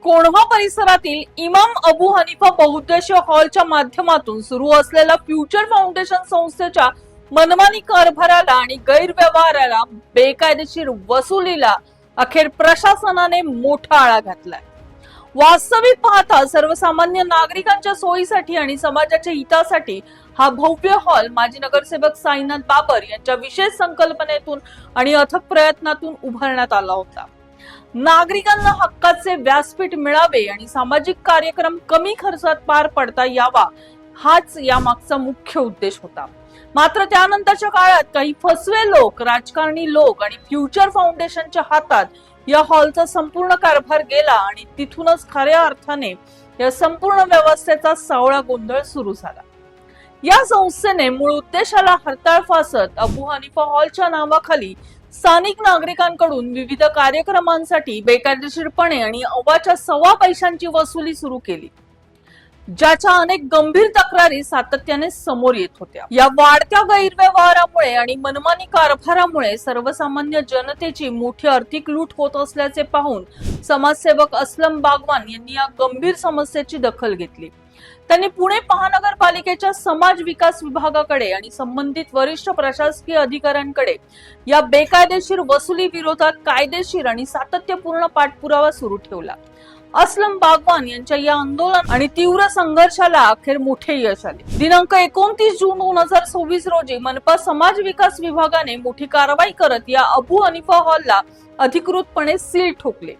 कोंढवा परिसरातील इमाम अबू हनीफा बहुउद्देशीय हॉलच्या माध्यमातून सुरू असलेल्या फ्युचर फाउंडेशन संस्थेच्या मनमानी कारभाराला आणि गैरव्यवहाराला, बेकायदेशीर वसुलीला अखेर प्रशासनाने मोठा आळा घातलाय. वास्तविक पाहता सर्वसामान्य नागरिकांच्या सोयीसाठी आणि समाजाच्या हितासाठी हा भव्य हॉल माजी नगरसेवक साईनाथ बाबर यांच्या विशेष संकल्पनेतून आणि अथक प्रयत्नातून उभारण्यात आला होता. नागरिकांना हक्काचे व्यासपीठ मिळावे आणि सामाजिक कार्यक्रम कमी खर्चात पार पडता यावा, हाच यामागचा मुख्य उद्देश होता. मात्र त्यानंतरच्या काळात काही फसवे लोक, राजकारणी लोक आणि फ्युचर फाउंडेशनच्या हातात या हॉलचा संपूर्ण कारभार गेला आणि तिथूनच खऱ्या अर्थाने या संपूर्ण व्यवस्थेचा सावळा गोंधळ सुरू झाला. या संस्थेने मूळ उद्देशाला हरताळ फासत अबू हनीफा हॉलच्या नावाखाली स्थानिक नागरिकांकडून विविध कार्यक्रमांसाठी बेकायदेशीरपणे आणि अवाच्या सव्वा पैशांची वसुली सुरू केली, ज्याच्या अनेक गंभीर तक्रारी सातत्याने समोर येत होत्या. या वाढत्या गैरव्यवहारामुळे आणि मनमानी कारभारामुळे सर्वसामान्य जनतेची मोठी आर्थिक लूट होत असल्याचे पाहून समाजसेवक असलम बागवान यांनी या गंभीर समस्येची दखल घेतली. त्यांनी पुणे महानगरपालिकेच्या समाज विकास विभागाकडे आणि संबंधित वरिष्ठ प्रशासकीय अधिकाऱ्यांकडे या बेकायदेशीर वसुली विरोधात कायदेशीर आणि सातत्यपूर्ण पाठपुरावा सुरू ठेवला. असलम बागवान यांच्या या आंदोलन आणि तीव्र संघर्षाला अखेर मोठे यश आले. दिनांक 29 जून 2026 रोजी मनपा समाज विकास विभागाने मोठी कारवाई करत या अबू हनीफा हॉलला अधिकृतपणे सील ठोकले.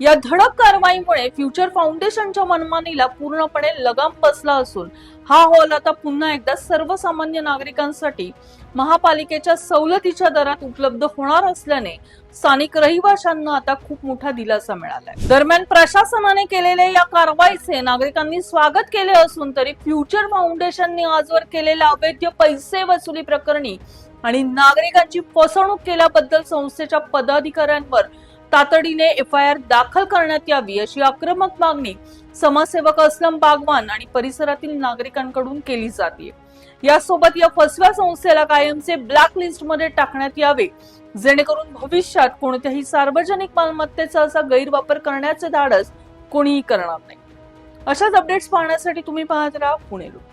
या धडक कारवाईमुळे फ्युचर फाउंडेशनच्या मनमानीला पूर्णपणे लगाम बसला असून हा हॉल आता पुन्हा एकदा सर्वसामान्य नागरिकांसाठी महापालिकेच्या सवलतीच्या दरात उपलब्ध होणार असल्याने स्थानिक रहिवाशांना आता खूप मोठा दिलासा मिळालाय. दरम्यान प्रशासनाने केलेल्या या कारवाईचे नागरिकांनी स्वागत केले असून तरी फ्युचर फाउंडेशनने आजवर केलेल्या अवैध पैसे वसुली प्रकरणी आणि नागरिकांची फसवणूक केल्याबद्दल संस्थेच्या पदाधिकाऱ्यांवर तातडीने FIR दाखल करण्यात यावी, अशी आक्रमक मागणी समाजसेवक असलम बागवान आणि परिसरातील नागरिकांकडून केली जाते. यासोबत या फसव्या संस्थेला कायमचे ब्लॅक लिस्ट मध्ये टाकण्यात यावे, जेणेकरून भविष्यात कोणत्याही सार्वजनिक मालमत्तेचा असा गैरवापर करण्याचे धाडस कोणीही करणार नाही. अशाच अपडेट्स पाहण्यासाठी तुम्ही पाहत राहा पुणे लोक.